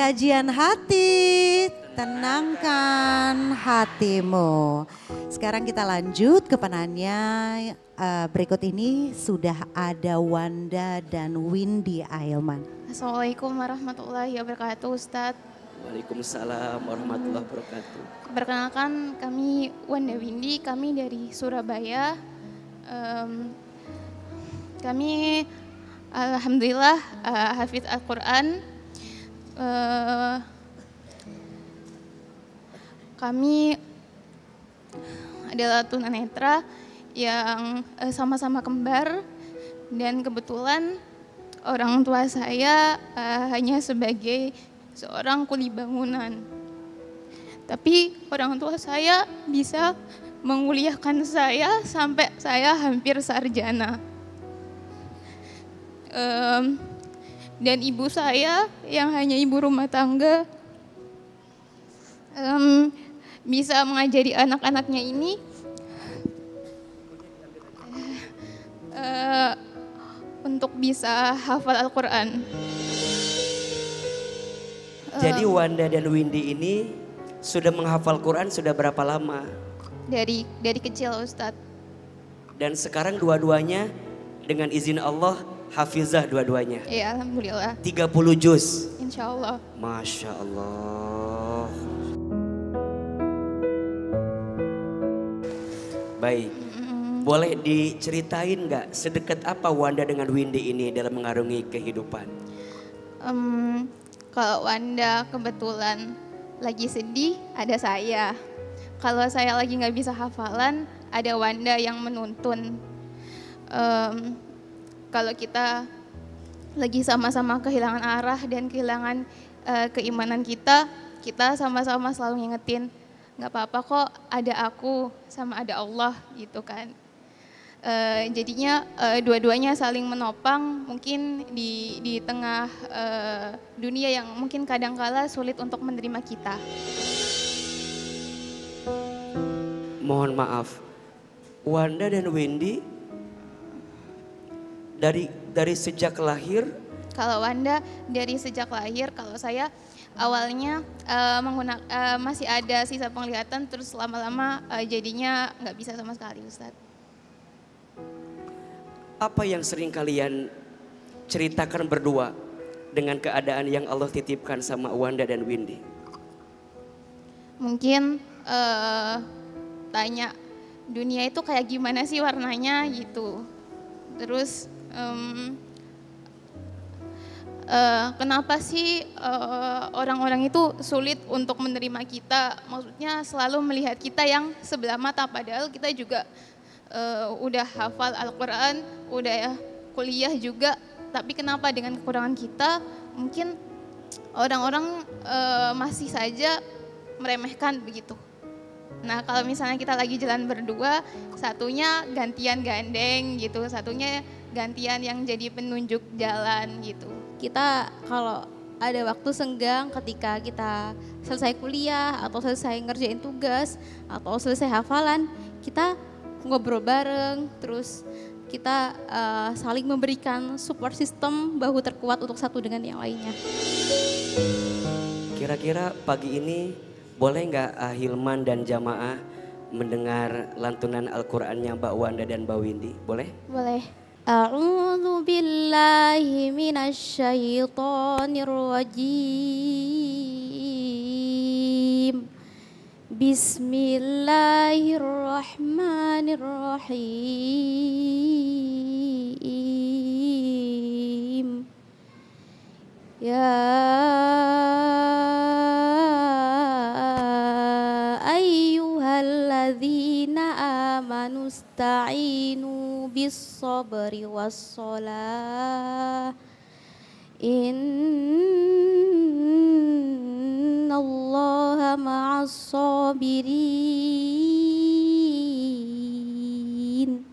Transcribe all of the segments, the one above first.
kajian hati, tenangkan hatimu. Sekarang kita lanjut ke penanya. Berikut ini sudah ada Wanda dan Windy Ailman. Assalamualaikum warahmatullahi wabarakatuh, Ustadz. Waalaikumsalam warahmatullahi wabarakatuh. Perkenalkan, kami Wanda Windy, kami dari Surabaya. Kami alhamdulillah hafidz Al-Quran. Kami adalah tunanetra yang sama-sama kembar, dan kebetulan orang tua saya hanya sebagai seorang kuli bangunan. Tapi orang tua saya bisa menguliahkan saya sampai saya hampir sarjana. Dan ibu saya yang hanya ibu rumah tangga bisa mengajari anak-anaknya ini untuk bisa hafal Al-Quran. Jadi Wanda dan Windy ini sudah menghafal Quran sudah berapa lama? Dari kecil, Ustadz. Dan sekarang dua-duanya dengan izin Allah hafizah dua-duanya. Ya, alhamdulillah. 30 juz. Insya Allah. Masya Allah. Baik. Boleh diceritain nggak sedekat apa Wanda dengan Windy ini dalam mengarungi kehidupan? Kalau Wanda kebetulan lagi sedih, ada saya. Kalau saya lagi nggak bisa hafalan, ada Wanda yang menuntun. Kalau kita lagi sama-sama kehilangan arah dan kehilangan keimanan kita sama-sama selalu ngingetin, nggak apa-apa kok, ada aku sama ada Allah gitu kan. Jadinya dua-duanya saling menopang mungkin di tengah dunia yang mungkin kadangkala sulit untuk menerima kita. Mohon maaf, Wanda dan Windy dari sejak lahir? Kalau Wanda dari sejak lahir, kalau saya awalnya masih ada sisa penglihatan, terus lama-lama jadinya nggak bisa sama sekali, Ustadz. Apa yang sering kalian ceritakan berdua dengan keadaan yang Allah titipkan sama Wanda dan Windy? Mungkin tanya dunia itu kayak gimana sih warnanya gitu. Terus kenapa sih orang-orang itu sulit untuk menerima kita? Maksudnya selalu melihat kita yang sebelah mata, padahal kita juga udah hafal Al-Quran, udah kuliah juga, tapi kenapa dengan kekurangan kita mungkin orang-orang masih saja meremehkan begitu. Nah, kalau misalnya kita lagi jalan berdua, satunya gantian gandeng gitu, satunya gantian yang jadi penunjuk jalan gitu. Kita kalau ada waktu senggang ketika kita selesai kuliah atau selesai ngerjain tugas atau selesai hafalan, kita ngobrol bareng, terus kita saling memberikan support system, bahu terkuat untuk satu dengan yang lainnya. Kira-kira pagi ini boleh nggak Hilman dan jamaah mendengar lantunan Al-Qurannya Mbak Wanda dan Mbak Windy? Boleh? Boleh. A'udzu billahi minasyaitonir rajim. Bismillahirrahmanirrahim. Ya ayyuhalladzina amanu ista'inu bis-sabri was-shalah. Innallaha ma'as-sabirin.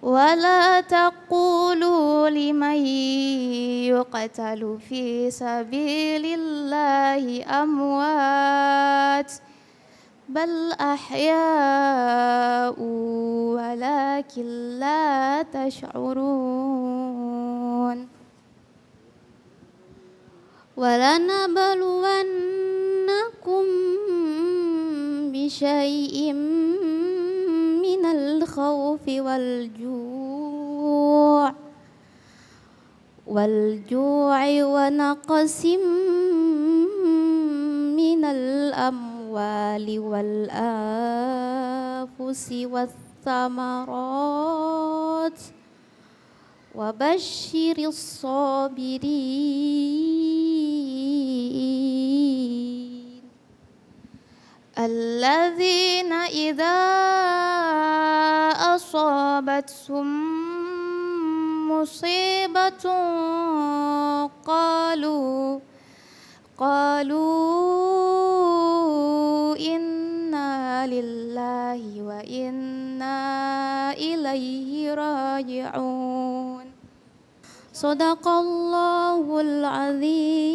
Wala taqulu liman yuqtalu fi sabilillahi amwat, bal ahya'u walakin la tash'urun. وَلَنَبْلُوَنَّكُمْ بِشَيْءٍ مِّنَ الْخَوْفِ وَالْجُوعِ وَنَقْصٍ مِّنَ الْأَمْوَالِ وَالْأَنفُسِ وَالثَّمَرَاتِ وَبَشِّرِ الصَّابِرِينَ الَّذِينَ إِذَا أَصَابَتْهُم مُّصِيبَةٌ قالوا إِنَّا لِلَّهِ وَإِنَّا إِلَيْهِ راجعون صدق الله العظيم.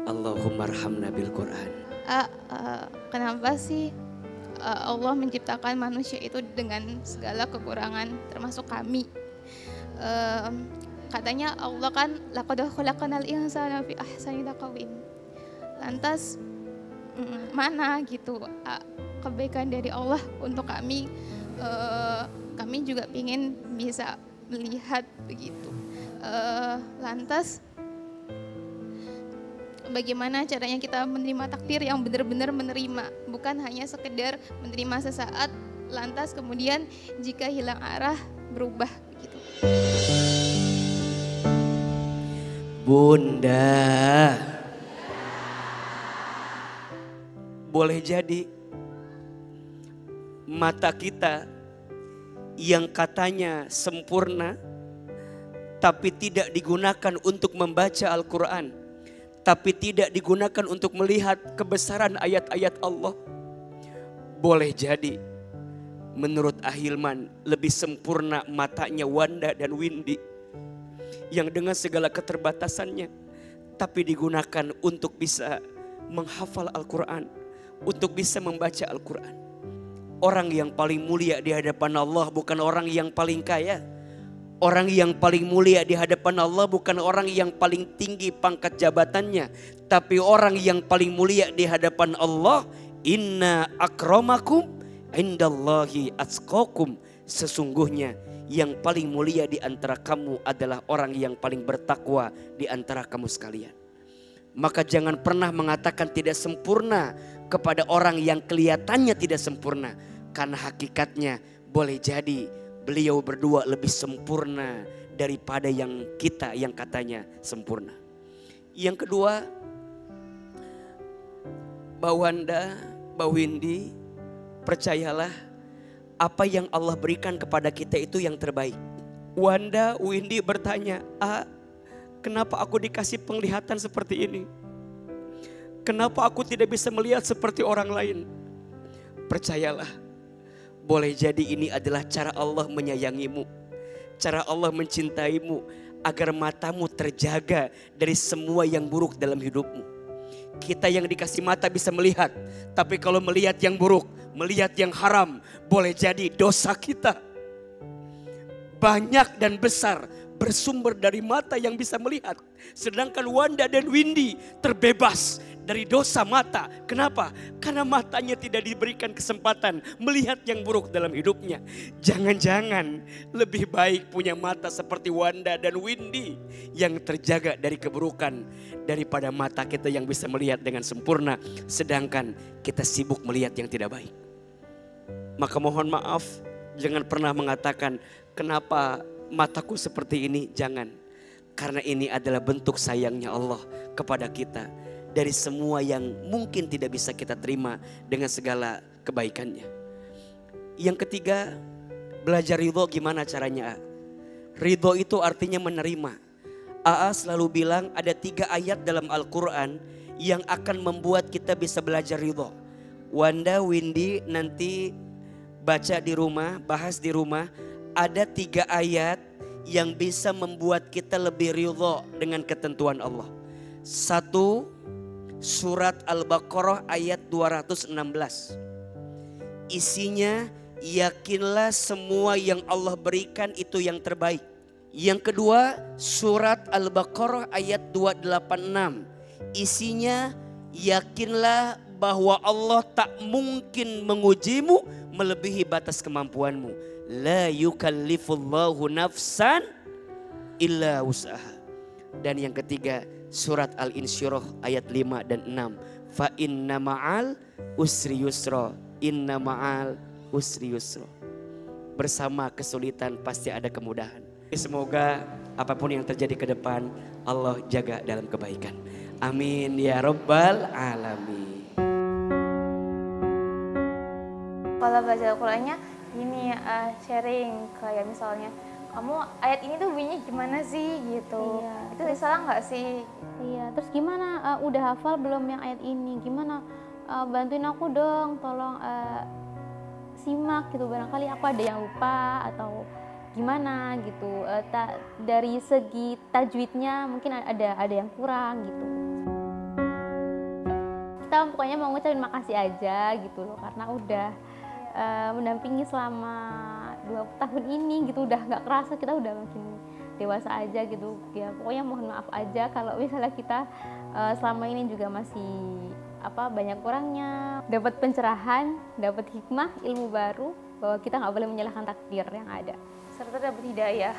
Allahumma arhamna bil Quran. Kenapa sih Allah menciptakan manusia itu dengan segala kekurangan termasuk kami? Katanya Allah kan laqad khalaqnal insana fi ahsani taqwim. Lantas mana gitu kebaikan dari Allah untuk kami? Kami juga ingin bisa melihat begitu. Lantas bagaimana caranya kita menerima takdir yang benar-benar menerima, bukan hanya sekedar menerima sesaat, lantas kemudian jika hilang arah berubah begitu. Bunda, boleh jadi mata kita yang katanya sempurna tapi tidak digunakan untuk membaca Al-Quran, tapi tidak digunakan untuk melihat kebesaran ayat-ayat Allah. Boleh jadi menurut Ahilman lebih sempurna matanya Wanda dan Windy yang dengan segala keterbatasannya tapi digunakan untuk bisa menghafal Al-Quran, untuk bisa membaca Al-Quran. Orang yang paling mulia di hadapan Allah bukan orang yang paling kaya. Orang yang paling mulia di hadapan Allah bukan orang yang paling tinggi pangkat jabatannya, tapi orang yang paling mulia di hadapan Allah, inna akramakum indallahi atqakum. Sesungguhnya yang paling mulia di antara kamu adalah orang yang paling bertakwa di antara kamu sekalian. Maka jangan pernah mengatakan tidak sempurna kepada orang yang kelihatannya tidak sempurna, karena hakikatnya boleh jadi beliau berdua lebih sempurna daripada yang kita yang katanya sempurna. Yang kedua, Mbak Wanda, Mbak Windy, percayalah apa yang Allah berikan kepada kita itu yang terbaik. Wanda, Windy bertanya, kenapa aku dikasih penglihatan seperti ini? Kenapa aku tidak bisa melihat seperti orang lain? Percayalah, boleh jadi ini adalah cara Allah menyayangimu, cara Allah mencintaimu, agar matamu terjaga dari semua yang buruk dalam hidupmu. Kita yang dikasih mata bisa melihat, tapi kalau melihat yang buruk, melihat yang haram, boleh jadi dosa kita banyak dan besar bersumber dari mata yang bisa melihat. Sedangkan Wanda dan Windy terbebas dari dosa mata. Kenapa? Karena matanya tidak diberikan kesempatan melihat yang buruk dalam hidupnya. Jangan-jangan lebih baik punya mata seperti Wanda dan Windy yang terjaga dari keburukan, daripada mata kita yang bisa melihat dengan sempurna sedangkan kita sibuk melihat yang tidak baik. Maka mohon maaf, jangan pernah mengatakan kenapa mataku seperti ini. Jangan, karena ini adalah bentuk sayangnya Allah kepada kita dari semua yang mungkin tidak bisa kita terima dengan segala kebaikannya. Yang ketiga, belajar ridho. Gimana caranya? Ridho itu artinya menerima. AA selalu bilang ada 3 ayat dalam Al-Quran yang akan membuat kita bisa belajar ridho. Wanda, Windy nanti baca di rumah, bahas di rumah. Ada 3 ayat yang bisa membuat kita lebih ridho dengan ketentuan Allah. 1, surat Al-Baqarah ayat 216. Isinya, yakinlah semua yang Allah berikan itu yang terbaik. Yang kedua, surat Al-Baqarah ayat 286. Isinya, yakinlah bahwa Allah tak mungkin mengujimu melebihi batas kemampuanmu. La yukallifullahu nafsan illa wus'aha. Dan yang ketiga, surat Al-Insyirah ayat 5 dan 6. Fa inna ma'al usri yusra. Inna ma'al usri yusra. Bersama kesulitan pasti ada kemudahan. Semoga apapun yang terjadi ke depan, Allah jaga dalam kebaikan. Amin ya rabbal alamin. Kalau baca Al-Qur'annya ini sharing kayak misalnya, kamu ayat ini tuh bunyinya gimana sih gitu. Iya, Itu salah nggak sih? Iya, terus gimana, udah hafal belum yang ayat ini? Gimana, bantuin aku dong, tolong simak gitu, barangkali aku ada yang lupa atau gimana gitu. Dari segi tajwidnya mungkin ada yang kurang gitu. Kita pokoknya mau ngucapin makasih aja gitu loh, karena udah mendampingi selama 20 tahun ini gitu, udah nggak kerasa kita udah makin dewasa aja gitu ya. Pokoknya mohon maaf aja kalau misalnya kita selama ini juga masih banyak kurangnya. Dapat pencerahan, dapat hikmah, ilmu baru bahwa kita nggak boleh menyalahkan takdir yang ada, Serta dapat hidayah.